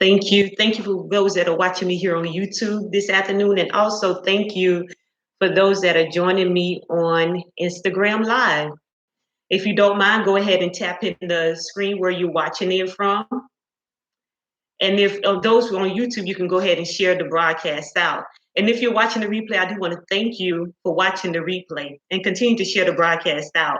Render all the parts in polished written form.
Thank you. Thank you for those that are watching me here on YouTube this afternoon. And also thank you for those that are joining me on Instagram Live. If you don't mind, go ahead and tap in the screen where you're watching it from. And if of those who are on YouTube, you can go ahead and share the broadcast out. And if you're watching the replay, I do want to thank you for watching the replay and continue to share the broadcast out.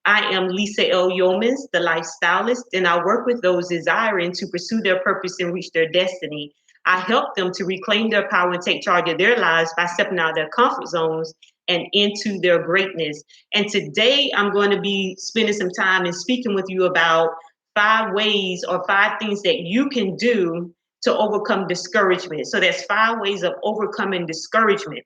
I am Lisa L. Yeomans, the lifestylist, and I work with those desiring to pursue their purpose and reach their destiny. I help them to reclaim their power and take charge of their lives by stepping out of their comfort zones and into their greatness. And today I'm going to be spending some time and speaking with you about 5 ways or 5 things that you can do to overcome discouragement. So there's 5 ways of overcoming discouragement.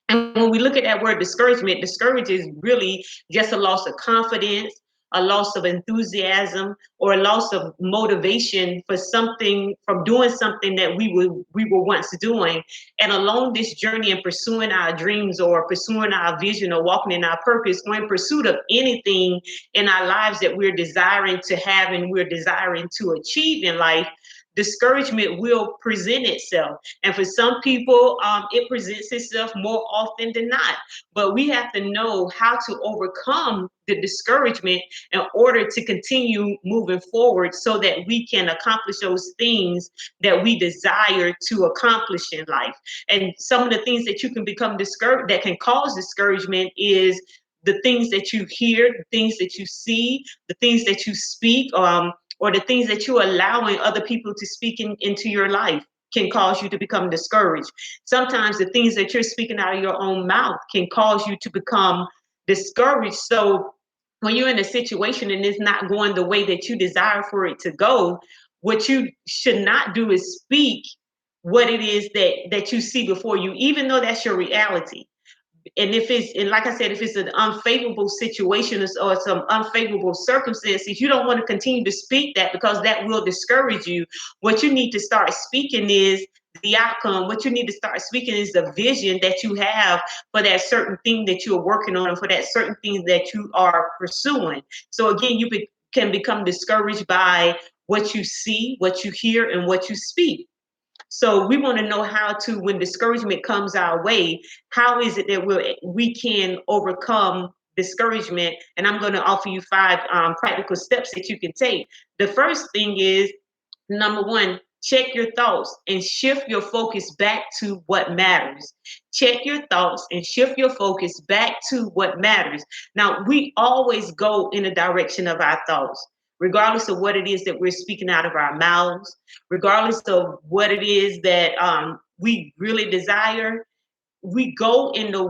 And when we look at that word discouragement, discourage is really just a loss of confidence, a loss of enthusiasm, or a loss of motivation for something, from doing something that we were once doing. And along this journey in pursuing our dreams or pursuing our vision or walking in our purpose or in pursuit of anything in our lives that we're desiring to have and we're desiring to achieve in life, discouragement will present itself. And for some people, it presents itself more often than not. But we have to know how to overcome the discouragement in order to continue moving forward so that we can accomplish those things that we desire to accomplish in life. And some of the things that you can become discouraged, that can cause discouragement, is the things that you hear, the things that you see, the things that you speak, or the things that you're allowing other people to speak into your life can cause you to become discouraged. Sometimes the things that you're speaking out of your own mouth can cause you to become discouraged. So when you're in a situation and it's not going the way that you desire for it to go, what you should not do is speak what it is that you see before you, even though that's your reality. And if it's, and like I said, if it's an unfavorable situation or some unfavorable circumstances, you don't want to continue to speak that, because that will discourage you. What you need to start speaking is the outcome. What you need to start speaking is the vision that you have for that certain thing that you're working on, and for that certain thing that you are pursuing. So again, can become discouraged by what you see, what you hear, and what you speak. So we want to know how to, when discouragement comes our way, how is it that we can overcome discouragement? And I'm going to offer you 5 practical steps that you can take. The first thing is, number one, check your thoughts and shift your focus back to what matters. Check your thoughts and shift your focus back to what matters. Now, we always go in the direction of our thoughts, regardless of what it is that we're speaking out of our mouths, regardless of what it is that we really desire. We go in the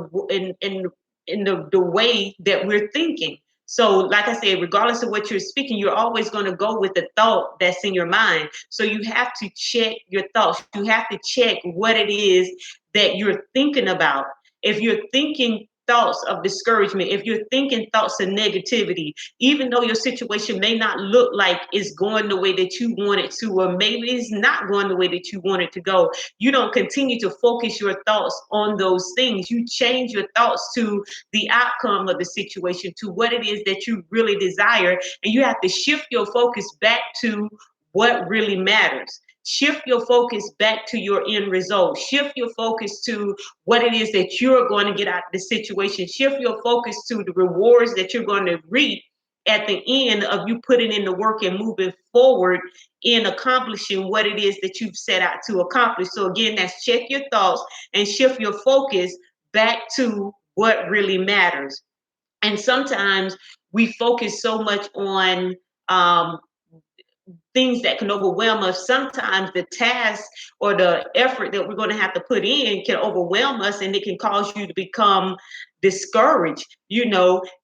way that we're thinking. So like I said, regardless of what you're speaking, you're always going to go with the thought that's in your mind. So you have to check your thoughts. You have to check what it is that you're thinking about. If you're thinking thoughts of discouragement, if you're thinking thoughts of negativity, even though your situation may not look like it's going the way that you want it to, or maybe it's not going the way that you want it to go, you don't continue to focus your thoughts on those things. You change your thoughts to the outcome of the situation, to what it is that you really desire. And you have to shift your focus back to what really matters. Shift your focus back to your end result. Shift your focus to what it is that you're going to get out of the situation. Shift your focus to the rewards that you're going to reap at the end of you putting in the work and moving forward in accomplishing what it is that you've set out to accomplish. So again, that's check your thoughts and shift your focus back to what really matters. And sometimes we focus so much on things that can overwhelm us. Sometimes the task or the effort that we're going to have to put in can overwhelm us, and it can cause you to become discouraged.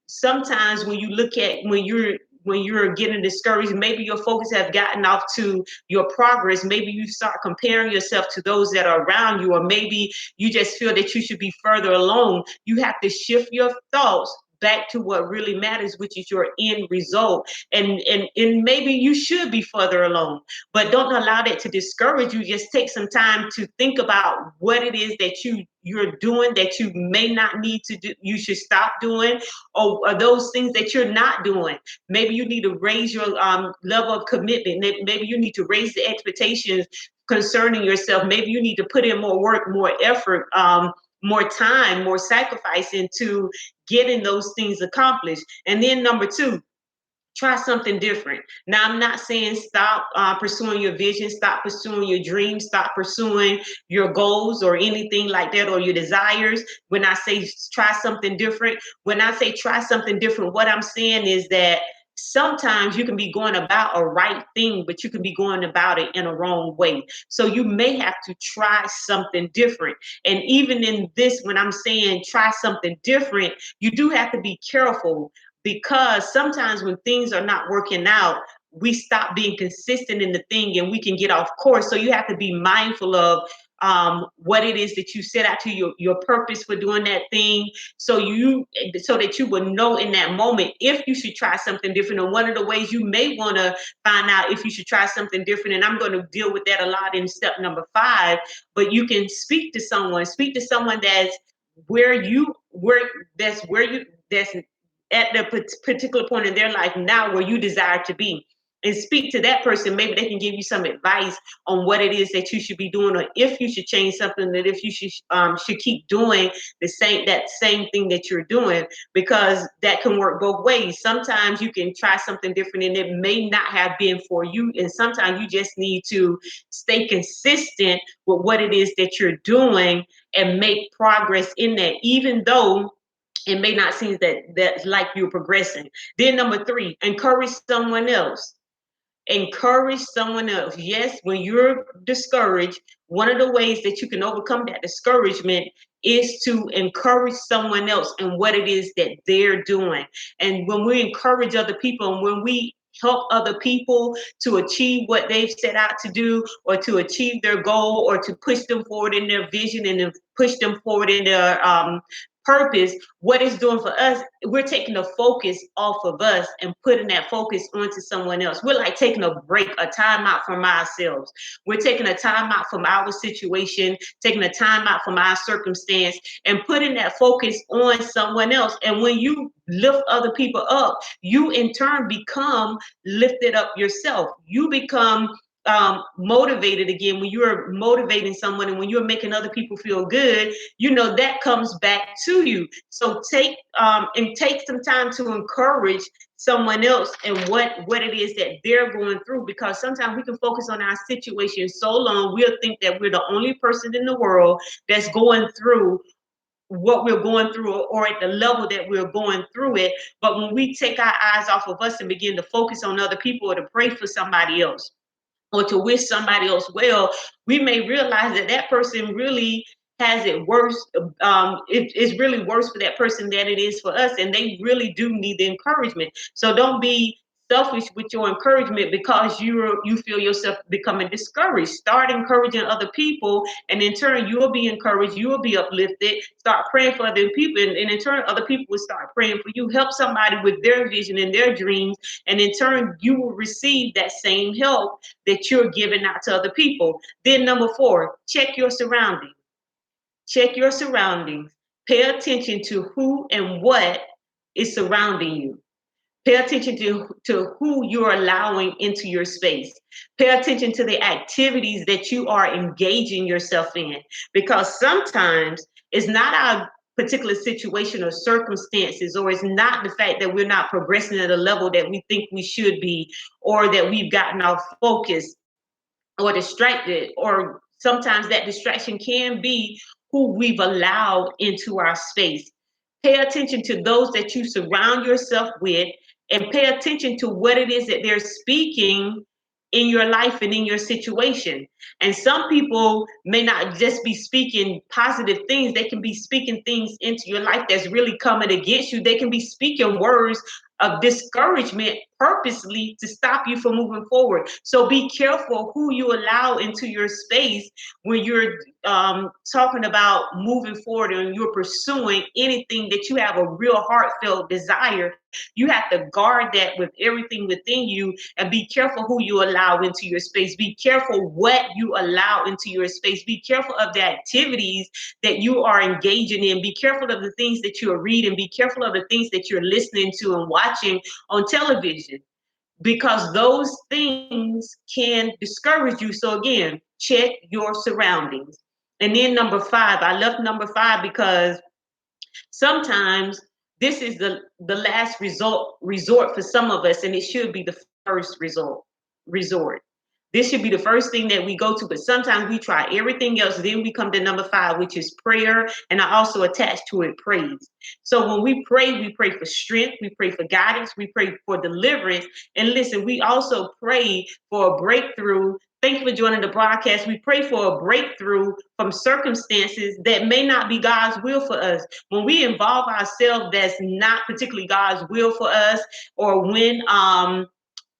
Sometimes when you look at when you're getting discouraged, maybe your focus have gotten off to your progress. Maybe you start comparing yourself to those that are around you, or maybe you just feel that you should be further along. You have to shift your thoughts back to what really matters, which is your end result. And maybe you should be further along, but don't allow that to discourage you. Just take some time to think about what it is that you're doing that you may not need to do, you should stop doing, or those things that you're not doing. Maybe you need to raise your level of commitment. Maybe you need to raise the expectations concerning yourself. Maybe you need to put in more work, more effort, more time, more sacrifice into getting those things accomplished. And then number two, try something different. Now, I'm not saying stop pursuing your vision, stop pursuing your dreams, stop pursuing your goals or anything like that, or your desires. When I say try something different, when I say try something different, what I'm saying is that sometimes you can be going about a right thing, but you can be going about it in a wrong way. So you may have to try something different. And even in this, when I'm saying try something different, you do have to be careful, because sometimes when things are not working out, we stop being consistent in the thing and we can get off course. So you have to be mindful of what it is that you set out to, your purpose for doing that thing, so that you will know in that moment if you should try something different. And one of the ways you may want to find out if you should try something different, and I'm going to deal with that a lot in step number 5, but you can speak to someone that's that's at the particular point in their life now where you desire to be, and speak to that person. Maybe they can give you some advice on what it is that you should be doing, or if you should change something, that if you should keep doing that same thing that you're doing, because that can work both ways. Sometimes you can try something different and it may not have been for you, and sometimes you just need to stay consistent with what it is that you're doing and make progress in that, even though it may not seem that's like you're progressing. Then number 3, encourage someone else. Encourage someone else. Yes, when you're discouraged, one of the ways that you can overcome that discouragement is to encourage someone else and what it is that they're doing. And when we encourage other people, and when we help other people to achieve what they've set out to do, or to achieve their goal, or to push them forward in their vision, and to push them forward in their purpose, what it's doing for us, we're taking the focus off of us and putting that focus onto someone else. We're like taking a break, a time out from ourselves. We're taking a time out from our situation, taking a time out from our circumstance, and putting that focus on someone else. And when you lift other people up, you in turn become lifted up yourself. You become motivated again. When you're motivating someone and when you're making other people feel good, that comes back to you. So take some time to encourage someone else and what it is that they're going through, because sometimes we can focus on our situation so long we'll think that we're the only person in the world that's going through what we're going through, or at the level that we're going through it. But when we take our eyes off of us and begin to focus on other people, or to pray for somebody else, or to wish somebody else well, we may realize that that person really has it worse. It's really worse for that person than it is for us, and they really do need the encouragement. So don't be selfish with your encouragement because you feel yourself becoming discouraged. Start encouraging other people, and in turn you will be encouraged, you will be uplifted. Start praying for other people, and in turn other people will start praying for you. Help somebody with their vision and their dreams, and in turn you will receive that same help that you're giving out to other people. Then number 4, check your surroundings. Check your surroundings. Pay attention to who and what is surrounding you. Pay attention to who you're allowing into your space. Pay attention to the activities that you are engaging yourself in, because sometimes it's not our particular situation or circumstances, or it's not the fact that we're not progressing at a level that we think we should be, or that we've gotten off focus or distracted, or sometimes that distraction can be who we've allowed into our space. Pay attention to those that you surround yourself with, and pay attention to what it is that they're speaking in your life and in your situation. And some people may not just be speaking positive things, they can be speaking things into your life that's really coming against you. They can be speaking words of discouragement purposely to stop you from moving forward. So be careful who you allow into your space when you're talking about moving forward and you're pursuing anything that you have a real heartfelt desire. You have to guard that with everything within you, and be careful who you allow into your space. Be careful what you allow into your space. Be careful of the activities that you are engaging in. Be careful of the things that you are reading. Be careful of the things that you're listening to and watching on television, because those things can discourage you. So again, check your surroundings. And then number five, I love number five because sometimes this is the last resort for some of us, and it should be the first resort. This should be the first thing that we go to, but sometimes we try everything else. Then we come to number five, which is prayer. And I also attach to it praise. So when we pray for strength, we pray for guidance, we pray for deliverance. And listen, we also pray for a breakthrough. Thank you for joining the broadcast. We pray for a breakthrough from circumstances that may not be God's will for us. When we involve ourselves, that's not particularly God's will for us, or when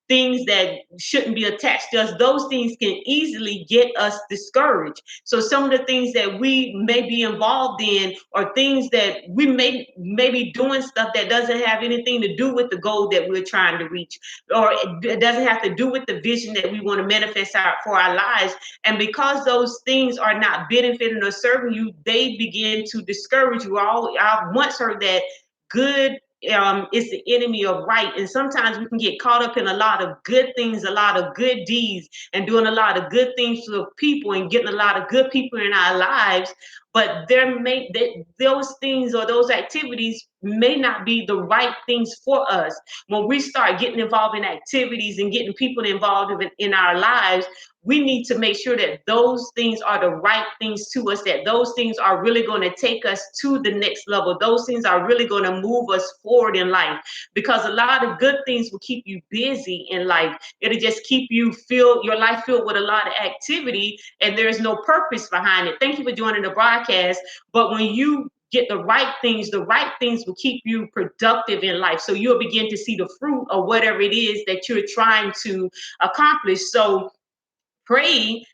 things that shouldn't be attached to us, those things can easily get us discouraged. So some of the things that we may be involved in, or things that we may be doing stuff that doesn't have anything to do with the goal that we're trying to reach, or it doesn't have to do with the vision that we want to manifest for our lives. And because those things are not benefiting or serving you, they begin to discourage you. I once heard that good is the enemy of right. And sometimes we can get caught up in a lot of good things, a lot of good deeds, and doing a lot of good things for people and getting a lot of good people in our lives. But those things or those activities may not be the right things for us. When we start getting involved in activities and getting people involved in our lives, we need to make sure that those things are the right things to us, that those things are really going to take us to the next level. Those things are really going to move us forward in life, because a lot of good things will keep you busy in life. It'll just keep your life filled with a lot of activity, and there's no purpose behind it. Thank you for joining the broadcast. But when you get the right things will keep you productive in life. So you'll begin to see the fruit of whatever it is that you're trying to accomplish. So pray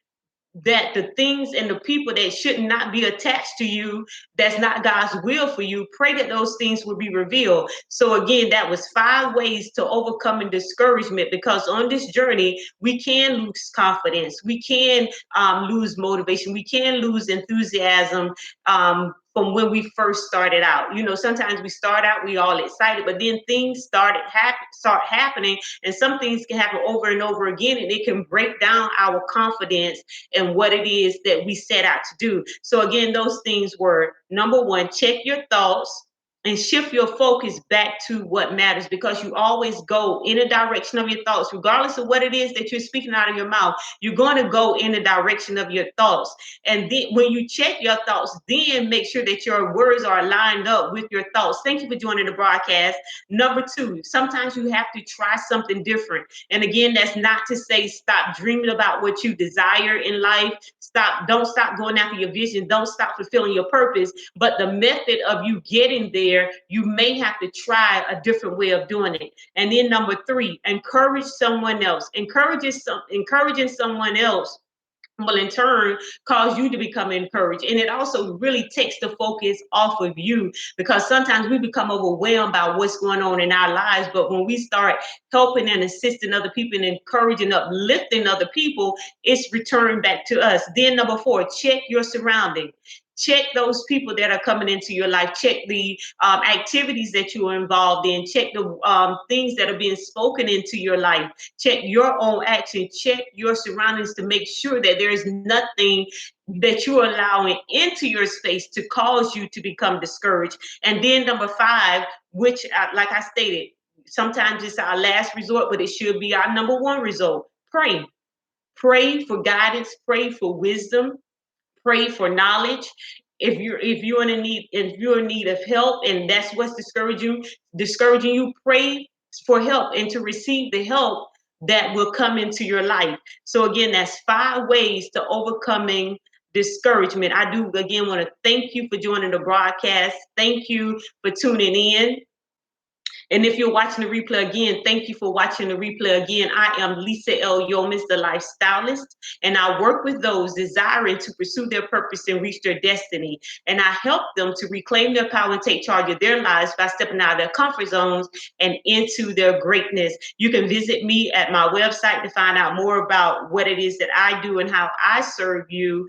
that the things and the people that should not be attached to you, that's not God's will for you, pray that those things will be revealed. So again, that was 5 ways to overcoming discouragement, because on this journey we can lose confidence, we can lose motivation, we can lose enthusiasm from when we first started out. Sometimes we start out, we all excited, but then things start happening, and some things can happen over and over again, and it can break down our confidence and what it is that we set out to do. So again, those things were: number one, check your thoughts and shift your focus back to what matters, because you always go in the direction of your thoughts, regardless of what it is that you're speaking out of your mouth. You're going to go in the direction of your thoughts. And then when you check your thoughts, then make sure that your words are lined up with your thoughts. Thank you for joining the broadcast. Number two, sometimes you have to try something different. And again, that's not to say stop dreaming about what you desire in life. Don't stop going after your vision. Don't stop fulfilling your purpose. But the method of you getting there, you may have to try a different way of doing it. And then number three, encourage someone else. Encouraging someone else will in turn cause you to become encouraged. And it also really takes the focus off of you, because sometimes we become overwhelmed by what's going on in our lives. But when we start helping and assisting other people and encouraging, uplifting other people, it's returned back to us. Then number four, check your surrounding. Check those people that are coming into your life. Check the activities that you are involved in. Check the things that are being spoken into your life. Check your own action. Check your surroundings to make sure that there is nothing that you're allowing into your space to cause you to become discouraged. And then number five, which, like I stated, sometimes it's our last resort, but it should be our number one resort. Pray. Pray for guidance. Pray for wisdom. Pray for knowledge. If you're in need of help, and that's what's discouraging you, pray for help and to receive the help that will come into your life. So again, that's 5 ways to overcoming discouragement. I do again want to thank you for joining the broadcast. Thank you for tuning in. And if you're watching the replay again, thank you for watching the replay again. I am Lisa L. Yomis, the lifestylist, and I work with those desiring to pursue their purpose and reach their destiny. And I help them to reclaim their power and take charge of their lives by stepping out of their comfort zones and into their greatness. You can visit me at my website to find out more about what it is that I do and how I serve you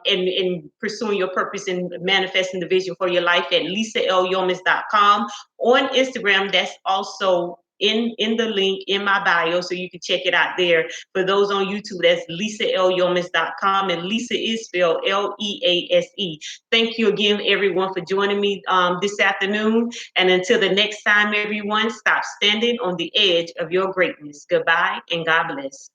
in pursuing your purpose and manifesting the vision for your life at lisalyomis.com. On Instagram, that's also in the link in my bio, so you can check it out there. For those on YouTube, that's lisalyomis.com, and Lisa is spelled Lease. Thank you again, everyone, for joining me this afternoon. And until the next time, everyone, stop standing on the edge of your greatness. Goodbye and God bless.